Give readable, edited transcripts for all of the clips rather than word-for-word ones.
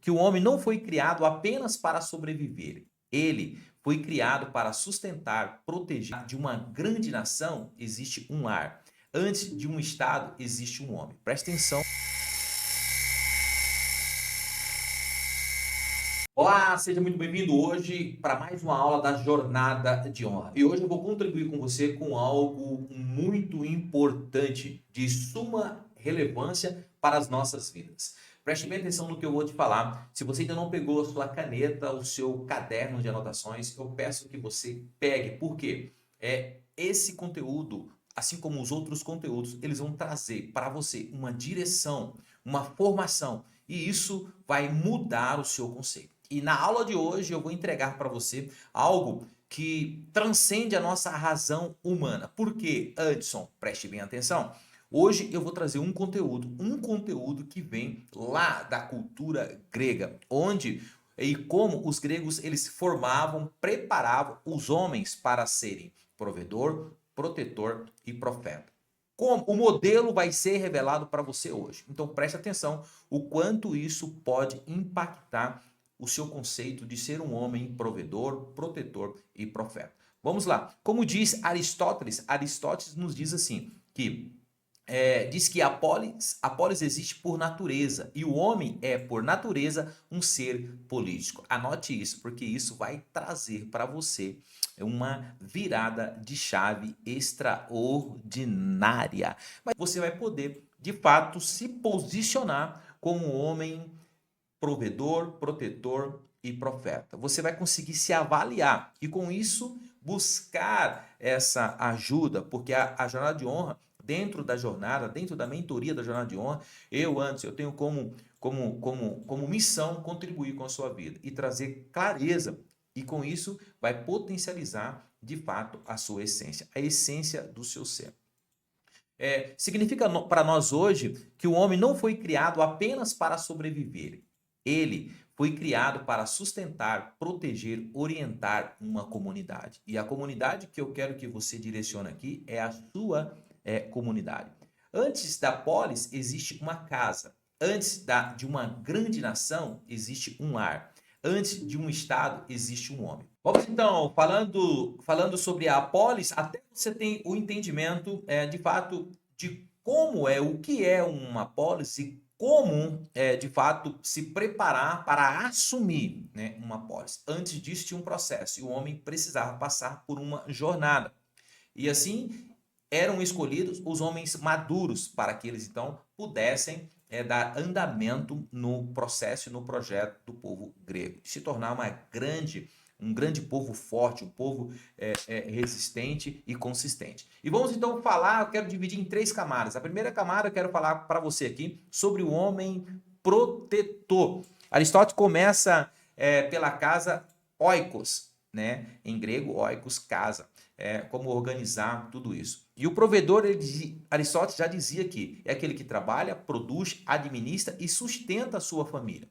que o homem não foi criado apenas para sobreviver. Ele foi criado para sustentar, proteger. De uma grande nação existe um lar. Antes de um estado existe um homem. Presta atenção. Olá, seja muito bem-vindo hoje para mais uma aula da Jornada de Honra. E hoje eu vou contribuir com você com algo muito importante, de suma relevância para as nossas vidas. Preste bem atenção no que eu vou te falar. Se você ainda não pegou a sua caneta, o seu caderno de anotações, eu peço que você pegue. Por quê? Esse conteúdo, assim como os outros conteúdos, eles vão trazer para você uma direção, uma formação, e isso vai mudar o seu conceito. E na aula de hoje eu vou entregar para você algo que transcende a nossa razão humana. Por quê, Hudson? Preste bem atenção. Hoje eu vou trazer um conteúdo que vem lá da cultura grega, onde e como os gregos eles formavam, preparavam os homens para serem provedor, protetor e profeta. Como? O modelo vai ser revelado para você hoje. Então preste atenção o quanto isso pode impactar o seu conceito de ser um homem provedor, protetor e profeta. Vamos lá. Como diz Aristóteles, Aristóteles nos diz assim, que diz que a polis existe por natureza e o homem é, por natureza, um ser político. Anote isso, porque isso vai trazer para você uma virada de chave extraordinária. Mas você vai poder, de fato, se posicionar como um homem provedor, protetor e profeta. Você vai conseguir se avaliar e, com isso, buscar essa ajuda, porque a jornada de honra, dentro da jornada, dentro da mentoria da jornada de honra, eu tenho como missão contribuir com a sua vida e trazer clareza, e com isso vai potencializar de fato a sua essência, a essência do seu ser. Significa para nós hoje que o homem não foi criado apenas para sobreviver. Ele foi criado para sustentar, proteger, orientar uma comunidade. E a comunidade que eu quero que você direcione aqui é a sua comunidade. Antes da polis existe uma casa. Antes de uma grande nação existe um lar. Antes de um estado existe um homem. Vamos então, falando sobre a polis, até você tem o entendimento de fato de como o que é uma polis e como, de fato, se preparar para assumir, né, uma polis. Antes disso tinha um processo e o homem precisava passar por uma jornada. E assim eram escolhidos os homens maduros para que eles então pudessem dar andamento no processo e no projeto do povo grego, se tornar um grande povo forte, um povo resistente e consistente. E vamos então falar, eu quero dividir em 3 camadas. A primeira camada eu quero falar para você aqui sobre o homem protetor. Aristóteles começa pela casa oikos, né? Em grego, oikos, casa. Como organizar tudo isso. E o provedor, Aristóteles já dizia que é aquele que trabalha, produz, administra e sustenta a sua família.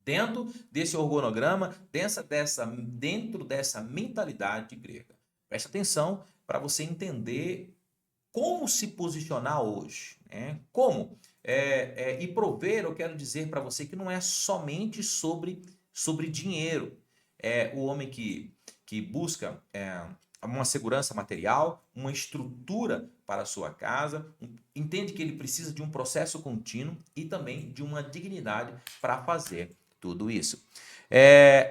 Dentro desse organograma, dentro dessa mentalidade grega. Preste atenção para você entender como se posicionar hoje. Né? Como? E prover, eu quero dizer para você que não é somente sobre dinheiro. O homem que busca uma segurança material, uma estrutura para a sua casa, entende que ele precisa de um processo contínuo e também de uma dignidade para fazer tudo isso.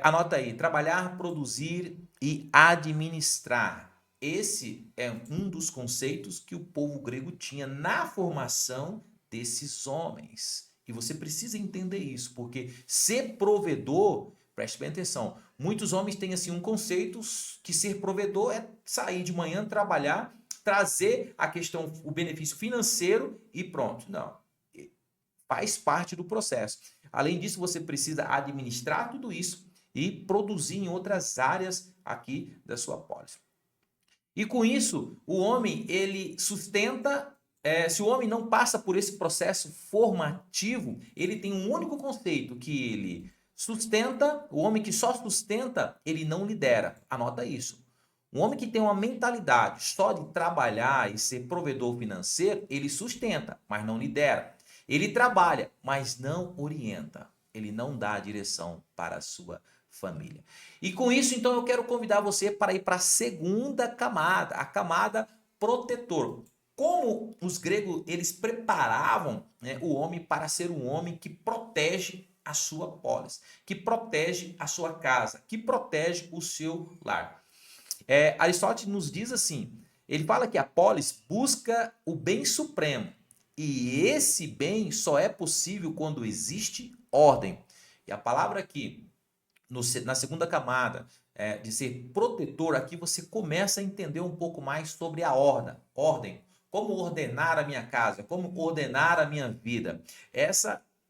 Anota aí, trabalhar, produzir e administrar. Esse é um dos conceitos que o povo grego tinha na formação desses homens. E você precisa entender isso, porque ser provedor, preste bem atenção, muitos homens têm assim um conceito que ser provedor é sair de manhã, trabalhar, trazer a questão, o benefício financeiro e pronto. Não, faz parte do processo. Além disso, você precisa administrar tudo isso e produzir em outras áreas aqui da sua pólice. E com isso, o homem, ele sustenta, se o homem não passa por esse processo formativo, ele tem um único conceito, que ele sustenta, o homem que só sustenta, ele não lidera. Anota isso. Um homem que tem uma mentalidade só de trabalhar e ser provedor financeiro, ele sustenta, mas não lidera. Ele trabalha, mas não orienta. ele não dá direção para a sua família. E com isso, então, eu quero convidar você para ir para a segunda camada, a camada protetor. Como os gregos eles preparavam, né, o homem para ser um homem que protege a sua polis, que protege a sua casa, que protege o seu lar. Aristóteles nos diz assim, ele fala que a polis busca o bem supremo, e esse bem só é possível quando existe ordem. E a palavra aqui, na segunda camada, de ser protetor, aqui você começa a entender um pouco mais sobre a ordem. Como ordenar a minha casa, como ordenar a minha vida.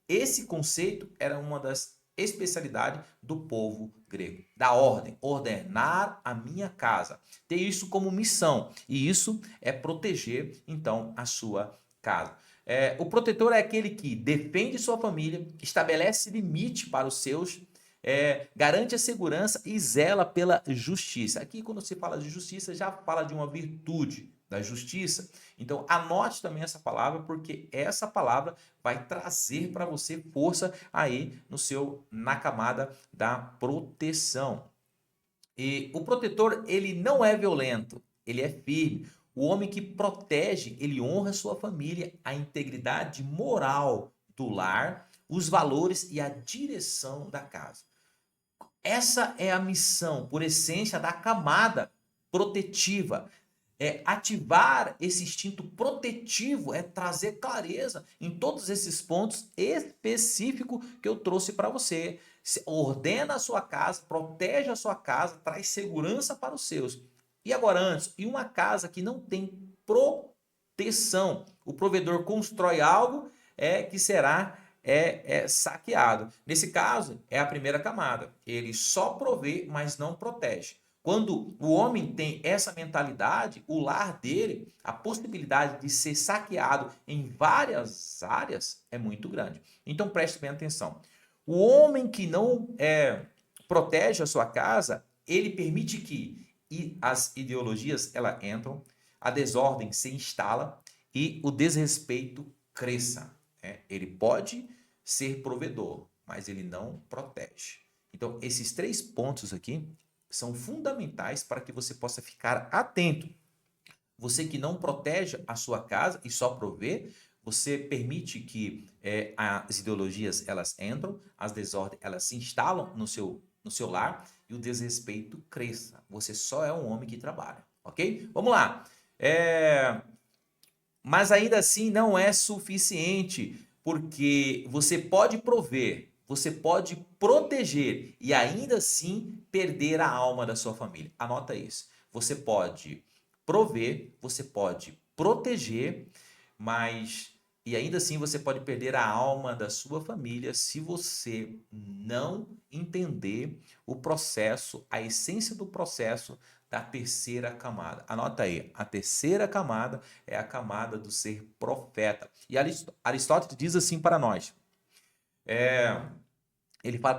Esse conceito era uma das especialidades do povo grego, da ordem, ordenar a minha casa, ter isso como missão, e isso é proteger então a sua casa. O protetor é aquele que defende sua família, estabelece limite para os seus, garante a segurança e zela pela justiça. Aqui, quando se fala de justiça, já fala de uma virtude da justiça. Então, anote também essa palavra, porque essa palavra vai trazer para você força aí na camada da proteção. E o protetor, ele não é violento, ele é firme. O homem que protege, ele honra sua família, a integridade moral do lar, os valores e a direção da casa. Essa é a missão, por essência, da camada protetiva. Ativar esse instinto protetivo, trazer clareza em todos esses pontos específicos que eu trouxe para você. Ordena a sua casa, protege a sua casa, traz segurança para os seus. E agora, antes, e uma casa que não tem proteção, o provedor constrói algo que será saqueado. Nesse caso, é a primeira camada. Ele só provê, mas não protege. Quando o homem tem essa mentalidade, o lar dele, a possibilidade de ser saqueado em várias áreas é muito grande. Então preste bem atenção. O homem que não protege a sua casa, ele permite que as ideologias ela entram, a desordem se instala e o desrespeito cresça. Ele pode ser provedor, mas ele não protege. Então, esses 3 pontos aqui são fundamentais para que você possa ficar atento. Você que não protege a sua casa e só provê, você permite que as ideologias elas entram, as desordens elas se instalam no seu lar e o desrespeito cresça. Você só é um homem que trabalha, ok? Vamos lá. Mas ainda assim não é suficiente, porque você pode prover, você pode proteger e ainda assim perder a alma da sua família. Anota isso. Você pode prover, você pode proteger, mas e ainda assim você pode perder a alma da sua família se você não entender o processo, a essência do processo da terceira camada. Anota aí, a terceira camada é a camada do ser profeta. E Aristóteles diz assim para nós,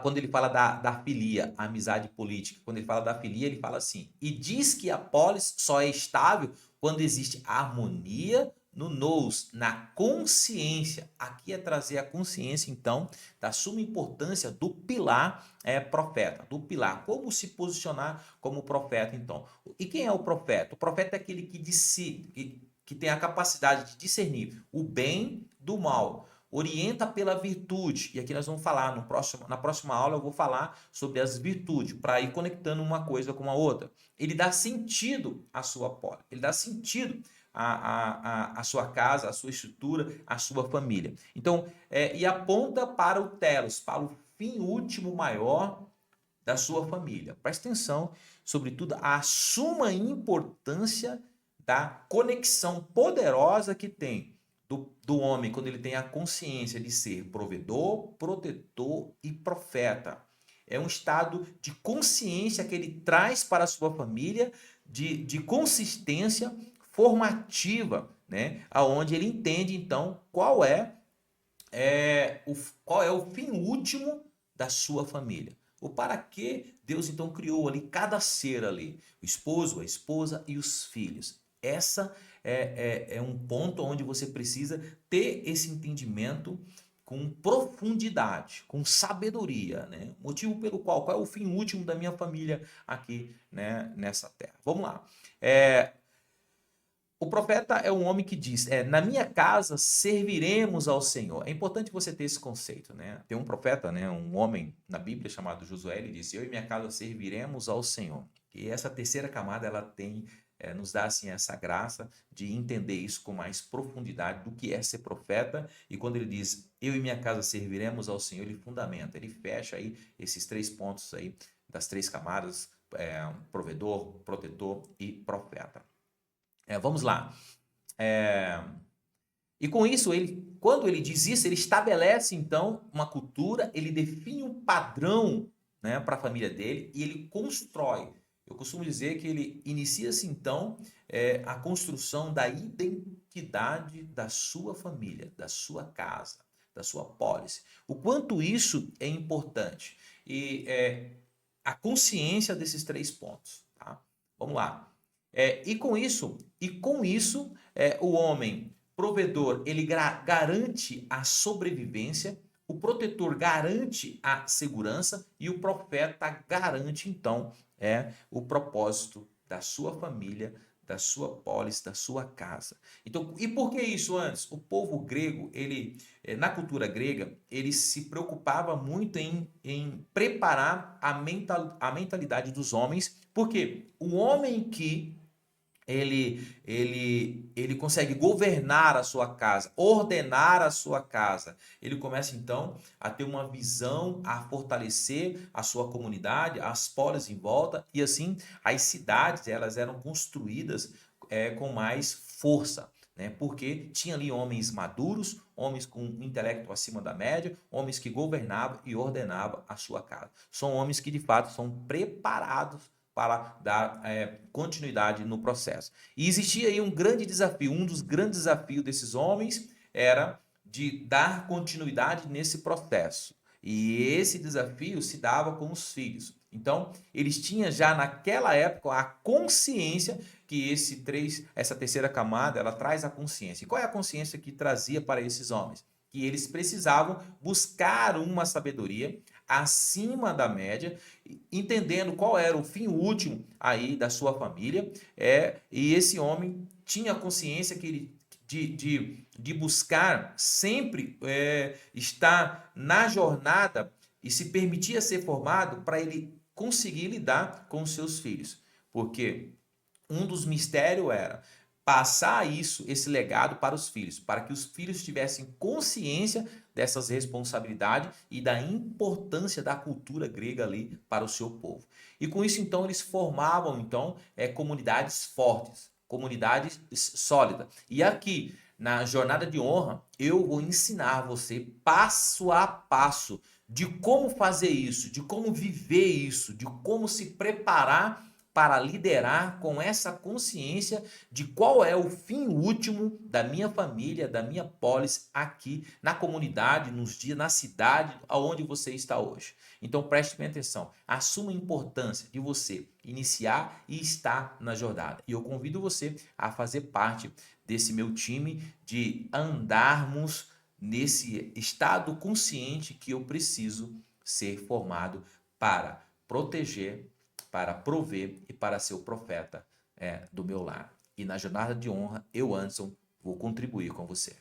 quando ele fala da filia, a amizade política, quando ele fala da filia, ele fala assim, e diz que a polis só é estável quando existe harmonia no nous, na consciência. Aqui é trazer a consciência, então, da suma importância do pilar profeta, do pilar, como se posicionar como profeta, então. E quem é o profeta? O profeta é aquele que tem a capacidade de discernir o bem do mal, orienta pela virtude, e aqui nós vamos falar, na próxima aula eu vou falar sobre as virtudes, para ir conectando uma coisa com a outra. Ele dá sentido à sua polis, ele dá sentido à sua casa, à sua estrutura, à sua família. Então, e aponta para o telos, para o fim último maior da sua família. Preste atenção, sobretudo, a suma importância da conexão poderosa que tem do homem quando ele tem a consciência de ser provedor, protetor e profeta. É um estado de consciência que ele traz para a sua família, de consistência formativa, né? Aonde ele entende, então, qual é o fim último da sua família. O para que Deus, então, criou ali cada ser ali, o esposo, a esposa e os filhos. Essa é um ponto onde você precisa ter esse entendimento com profundidade, com sabedoria, né? Motivo pelo qual é o fim último da minha família aqui, né, nessa terra. Vamos lá. O profeta é um homem que diz, na minha casa serviremos ao Senhor. É importante você ter esse conceito, né? Tem um profeta, né, um homem na Bíblia chamado Josué, ele disse, eu e minha casa serviremos ao Senhor. E essa terceira camada, ela tem, nos dá assim essa graça de entender isso com mais profundidade do que é ser profeta. E quando ele diz, eu e minha casa serviremos ao Senhor, ele fundamenta, ele fecha aí esses 3 pontos aí, das 3 camadas, provedor, protetor e profeta. Vamos lá. E com isso, quando ele diz isso, ele estabelece então uma cultura, ele define um padrão, né, para a família dele e ele constrói. Eu costumo dizer que ele inicia-se então a construção da identidade da sua família, da sua casa, da sua pólice. O quanto isso é importante. E a consciência desses 3 pontos. Tá? Vamos lá. E com isso, o homem provedor, ele garante a sobrevivência, o protetor garante a segurança e o profeta garante, então, o propósito da sua família, da sua polis, da sua casa. Então, e por que isso antes? O povo grego, na cultura grega, ele se preocupava muito em preparar a mentalidade dos homens, porque o homem que ele consegue governar a sua casa, ordenar a sua casa. Ele começa então a ter uma visão, a fortalecer a sua comunidade, as polis em volta e assim as cidades elas eram construídas com mais força. Né? Porque tinha ali homens maduros, homens com intelecto acima da média, homens que governavam e ordenavam a sua casa. São homens que de fato são preparados para dar continuidade no processo. E existia aí um grande desafio, um dos grandes desafios desses homens era de dar continuidade nesse processo. E esse desafio se dava com os filhos. Então, eles tinham já naquela época a consciência que essa terceira camada, ela traz a consciência. E qual é a consciência que trazia para esses homens? Que eles precisavam buscar uma sabedoria acima da média, entendendo qual era o fim último aí da sua família, e esse homem tinha consciência que ele de buscar sempre estar na jornada e se permitia ser formado para ele conseguir lidar com os seus filhos. Porque um dos mistérios era passar esse legado para os filhos, para que os filhos tivessem consciência dessas responsabilidades e da importância da cultura grega ali para o seu povo. E com isso, então, eles formavam então comunidades fortes, comunidades sólidas. E aqui, na jornada de honra, eu vou ensinar você passo a passo de como fazer isso, de como viver isso, de como se preparar para liderar com essa consciência de qual é o fim último da minha família, da minha polis aqui na comunidade, nos dias, na cidade aonde você está hoje. Então preste bem atenção, assuma a importância de você iniciar e estar na jornada. E eu convido você a fazer parte desse meu time de andarmos nesse estado consciente que eu preciso ser formado para proteger, para prover e para ser o profeta do meu lar. E na jornada de honra, eu, Anderson, vou contribuir com você.